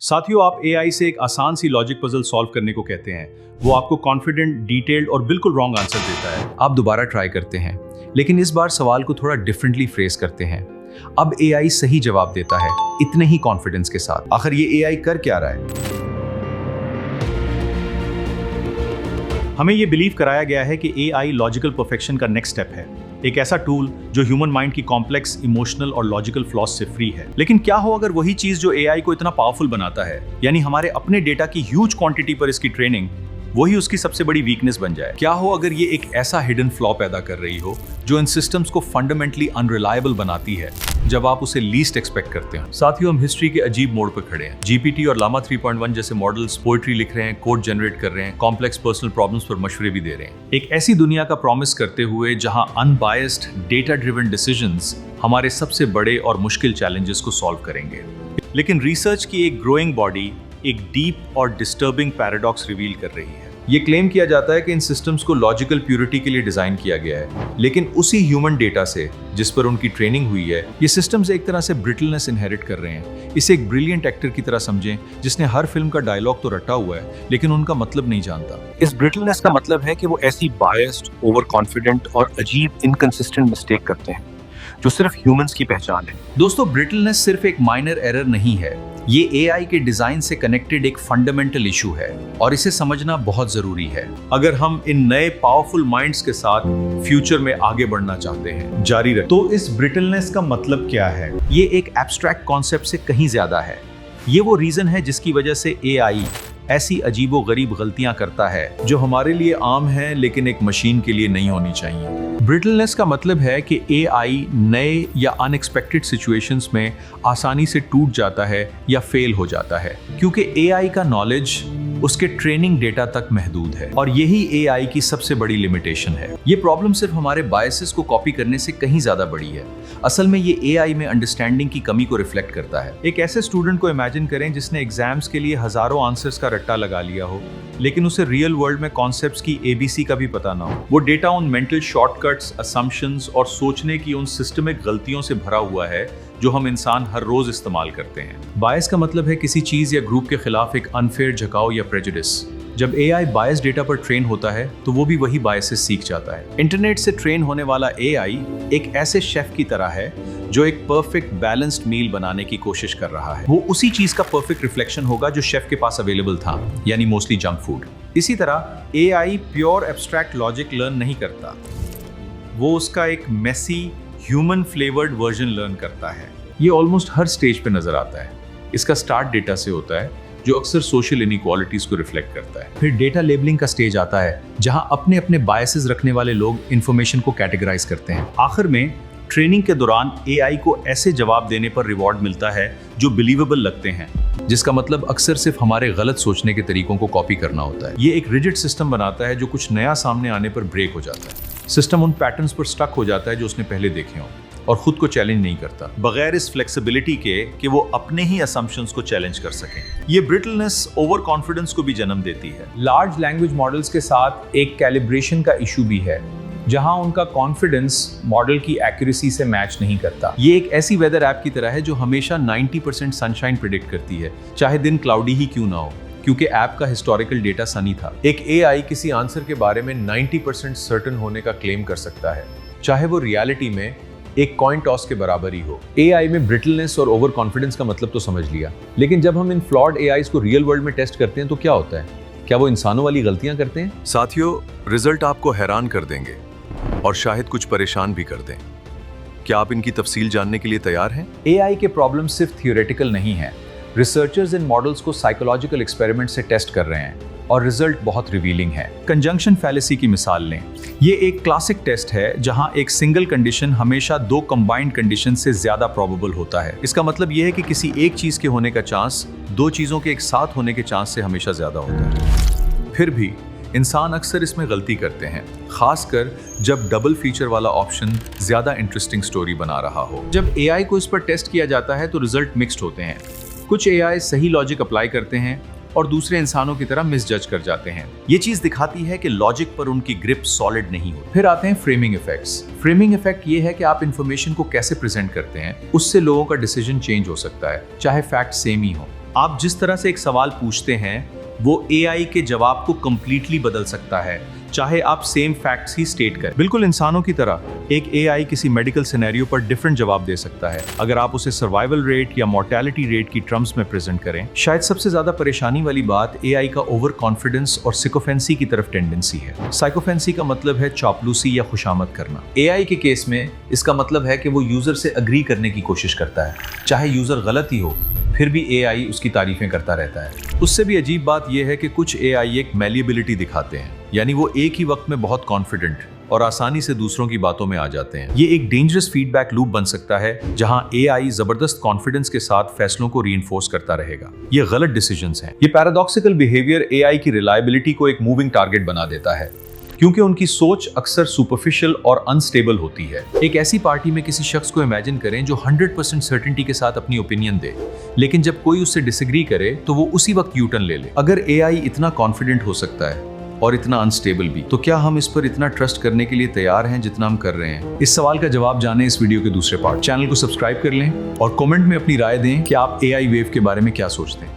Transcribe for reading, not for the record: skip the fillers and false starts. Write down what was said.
साथियों, आप एआई से एक आसान सी लॉजिक पजल सॉल्व करने को कहते हैं। वो आपको कॉन्फिडेंट, डिटेल्ड और बिल्कुल रॉन्ग आंसर देता है। आप दोबारा ट्राई करते हैं, लेकिन इस बार सवाल को थोड़ा डिफरेंटली फ्रेज करते हैं। अब एआई सही जवाब देता है, इतने ही कॉन्फिडेंस के साथ। आखिर ये एआई कर क्या रहा है? हमें ये बिलीव कराया गया है कि एआई लॉजिकल परफेक्शन का नेक्स्ट स्टेप है, एक ऐसा टूल जो ह्यूमन माइंड की कॉम्प्लेक्स, इमोशनल और लॉजिकल फ्लॉज से फ्री है। लेकिन क्या हो अगर वही चीज जो एआई को इतना पावरफुल बनाता है, यानी हमारे अपने डेटा की ह्यूज क्वांटिटी पर इसकी ट्रेनिंग, वही उसकी सबसे बड़ी वीकनेस बन जाए? क्या हो अगर ये एक ऐसा हिडन फ्लॉ पैदा कर रही हो जो इन सिस्टम्स को फंडामेंटली अनरिलायबल बनाती है जब आप उसे लीस्ट एक्सपेक्ट करते हैं? साथियों, हम हिस्ट्री के अजीब मोड़ पर खड़े हैं। जीपीटी और लामा 3.1 जैसे मॉडल्स पोएट्री लिख रहे हैं, कोड जनरेट कर रहे हैं, कॉम्प्लेक्स पर्सनल प्रॉब्लम्स पर मशवरे भी दे रहे हैं। एक ऐसी दुनिया का प्रॉमिस करते हुए जहां अनबायस्ड, डेटा ड्रिवन डिसीजंस हमारे सबसे बड़े और मुश्किल चैलेंजेस को सॉल्व करेंगे। लेकिन रिसर्च की एक ग्रोइंग बॉडी एक डीप और डिस्टर्बिंग पैराडॉक्स रिवील कर रही है। ये क्लेम किया जाता है कि इन सिस्टम्स को लॉजिकल प्योरिटी के लिए डिजाइन किया गया है, लेकिन उसी ह्यूमन डेटा से जिस पर उनकी ट्रेनिंग हुई है, ये सिस्टम्स एक तरह से ब्रिटलनेस इनहेरिट कर रहे हैं। इसे एक ब्रिलियंट एक्टर की तरह समझें जिसने हर फिल्म का डायलॉग तो रटा हुआ है, लेकिन उनका मतलब नहीं जानता। इस ब्रिटलनेस का मतलब है कि वो ऐसी बायस्ड, ओवर कॉन्फिडेंट और अजीब इनकंसिस्टेंट मिस्टेक करते हैं जो सिर्फ ह्यूमंस की पहचान है। दोस्तों, ब्रिटलनेस सिर्फ एक माइनर एरर नहीं है, ये एआई के डिजाइन से कनेक्टेड एक फंडामेंटल इशू है और इसे समझना बहुत जरूरी है अगर हम इन नए पावरफुल माइंड्स के साथ फ्यूचर में आगे बढ़ना चाहते हैं। जारी रखें। तो इस ब्रिटलनेस का मतलब क्या है? ये एक एब्स्ट्रैक्ट कॉन्सेप्ट से कहीं ज्यादा है। ये वो रीजन है जिसकी वजह से एआई ऐसी अजीबो गरीब गलतियां करता है जो हमारे लिए आम है लेकिन एक मशीन के लिए नहीं होनी चाहिए। ब्रिटलनेस का मतलब है कि एआई नए या अनएक्सपेक्टेड सिचुएशंस में आसानी से टूट जाता है या फेल हो जाता है, क्योंकि एआई का नॉलेज उसके ट्रेनिंग डेटा तक महदूद है और यही एआई की सबसे बड़ी लिमिटेशन है। ये प्रॉब्लम सिर्फ हमारे बायसेस को कॉपी करने से कहीं ज्यादा बड़ी है। असल में ये एआई में अंडरस्टैंडिंग की कमी को रिफ्लेक्ट करता है। एक ऐसे स्टूडेंट को इमेजिन करें जिसने एग्जाम्स के लिए हजारों आंसर्स का रट्टा लगा लिया हो, लेकिन उसे रियल वर्ल्ड में कॉन्सेप्ट्स की एबीसी का भी पता ना हो। वो डेटा उन मेंटल शॉर्टकट्स, असम्पशंस और सोचने की उन सिस्टमिक गलतियों से भरा हुआ है जो हम इंसान हर रोज इस्तेमाल करते हैं। बायस का मतलब है किसी चीज या ग्रुप के खिलाफ एक अनफेयर झुकाव या प्रेजुडिस। जब एआई बायस डेटा पर ट्रेन होता है तो वो भी वही बायसेस सीख जाता है। इंटरनेट से ट्रेन होने वाला एआई एक ऐसे शेफ की तरह है जो एक परफेक्ट बैलेंस्ड मील बनाने की कोशिश कर रहा है। वो उसी चीज का परफेक्ट रिफ्लेक्शन होगा जो शेफ के पास अवेलेबल था, यानी मोस्टली जंक फूड। इसी तरह AI pure abstract logic learn नहीं करता, वो उसका एक messy human flavoured version learn करता है। ये ऑलमोस्ट हर स्टेज पे नजर आता है। इसका स्टार्ट डेटा से होता है जो अक्सर सोशल इनइक्वालिटीज को रिफ्लेक्ट करता है। फिर डेटा लेबलिंग का स्टेज आता है जहां अपने अपने बायसेस रखने वाले लोग इंफॉर्मेशन को कैटेगराइज करते हैं। आखिर में ट्रेनिंग के दौरान एआई को ऐसे जवाब देने पर रिवॉर्ड मिलता है जो बिलीवेबल लगते हैं, जिसका मतलब अक्सर सिर्फ हमारे गलत सोचने के तरीकों को कॉपी करना होता है। ये एक रिजिड सिस्टम बनाता है जो कुछ नया सामने आने पर ब्रेक हो जाता है। सिस्टम उन पैटर्न्स पर स्टक हो जाता है जो उसने पहले देखे हों और खुद को चैलेंज नहीं करता, बगैर इस फ्लेक्सिबिलिटी के कि वो अपने ही असम्पशंस को चैलेंज कर सकें। ये ब्रिटलनेस ओवर कॉन्फिडेंस को भी जन्म देती है। लार्ज लैंग्वेज मॉडल्स के साथ एक कैलिब्रेशन का इशू भी है, जहां उनका कॉन्फिडेंस मॉडल की एक्यूरेसी से मैच नहीं करता। ये एक ऐसी वेदर ऐप की तरह है जो हमेशा 90% सनशाइन प्रिडिक्ट करती है, चाहे दिन क्लाउडी ही क्यों ना हो, क्योंकि ऐप का हिस्टोरिकल डेटा सनी था। एक एआई किसी आंसर के बारे में 90% सर्टेन होने का क्लेम कर सकता है, चाहे वो रियलिटी में एक कॉइन टॉस के बराबर ही हो। एआई में ब्रिटलनेस और ओवर कॉन्फिडेंस का मतलब तो समझ लिया, लेकिन जब हम इन फ्लॉड एआईज को रियल वर्ल्ड में टेस्ट करते हैं तो क्या होता है? क्या वो इंसानों वाली गलतियां करते हैं? साथियों, रिजल्ट आपको हैरान कर देंगे और शायद कुछ परेशान भी कर दें। क्या आप इनकी तफसील जानने के लिए तैयार हैं? एआई के प्रॉब्लम सिर्फ थियोरेटिकल नहीं है। रिसर्चर्स इन मॉडल्स को साइकोलॉजिकल एक्सपेरिमेंट से टेस्ट कर रहे हैं और रिजल्ट बहुत रिवीलिंग है। कंजंक्शन फैलेसी की मिसाल लें। ये एक क्लासिक टेस्ट है जहां एक सिंगल कंडीशन हमेशा दो कंबाइंड कंडीशन से ज्यादा प्रोबेबल होता है। इसका मतलब यह है कि किसी एक चीज के होने का चांस दो चीजों के एक साथ होने के चांस से हमेशा ज्यादा होता है। फिर भी इंसान अक्सर इसमें गलती करते हैं, खासकर जब डबल फीचर वाला ऑप्शन ज्यादा इंटरेस्टिंग स्टोरी बना रहा हो। जब एआई को इस पर टेस्ट किया जाता है तो रिजल्ट मिक्स्ड होते हैं। कुछ एआई सही लॉजिक अप्लाई करते हैं और दूसरे इंसानों की तरह मिसजज कर जाते हैं। ये चीज दिखाती है कि लॉजिक पर उनकी ग्रिप सॉलिड नहीं होती। फिर आते हैं फ्रेमिंग इफेक्ट्स। फ्रेमिंग इफेक्ट ये है कि आप इंफॉर्मेशन को कैसे प्रेजेंट करते हैं, उससे लोगों का डिसीजन चेंज हो सकता है, चाहे फैक्ट सेम ही हो। आप जिस तरह से एक सवाल पूछते हैं वो एआई के जवाब को कंप्लीटली बदल सकता है, चाहे आप सेम फैक्ट्स ही स्टेट करें। बिल्कुल इंसानों की तरह एक एआई किसी मेडिकल सिनेरियो पर डिफरेंट जवाब दे सकता है अगर आप उसे सर्वाइवल रेट या मोर्टेलिटी रेट की टर्म्स में प्रेजेंट करें। शायद सबसे ज्यादा परेशानी वाली बात एआई का ओवर कॉन्फिडेंस और साइकोफेंसी की तरफ टेंडेंसी है। साइकोफेंसी का मतलब है चापलूसी या खुशामद करना। एआई के केस में इसका मतलब है कि वो यूजर से अग्री करने की कोशिश करता है, चाहे यूजर गलत ही हो फिर भी एआई उसकी तारीफें करता रहता है। उससे भी अजीब बात यह है कि कुछ एआई एक मैलिएबिलिटी दिखाते हैं, यानी वो एक ही वक्त में बहुत कॉन्फिडेंट और आसानी से दूसरों की बातों में आ जाते हैं। ये एक डेंजरस फीडबैक लूप बन सकता है जहां एआई जबरदस्त कॉन्फिडेंस के साथ फैसलों को रीइंफोर्स करता रहेगा। ये गलत डिसीजंस हैं। ये पैराडॉक्सिकल बिहेवियर एआई की रिलायबिलिटी को एक मूविंग टारगेट बना देता है, क्योंकि उनकी सोच अक्सर सुपरफिशियल और अनस्टेबल होती है। एक ऐसी पार्टी में किसी शख्स को इमेजिन करें जो 100% सर्टेनिटी के साथ अपनी ओपिनियन दे, लेकिन जब कोई उससे डिसएग्री करे तो वो उसी वक्त यू टर्न ले ले। अगर एआई इतना कॉन्फिडेंट हो सकता है और इतना अनस्टेबल भी, तो क्या हम इस पर इतना ट्रस्ट करने के लिए तैयार हैं जितना हम कर रहे हैं? इस सवाल का जवाब जानें इस वीडियो के दूसरे पार्ट। चैनल को सब्सक्राइब कर लें और कमेंट में अपनी राय दें कि आप एआई वेव के बारे में क्या सोचते हैं।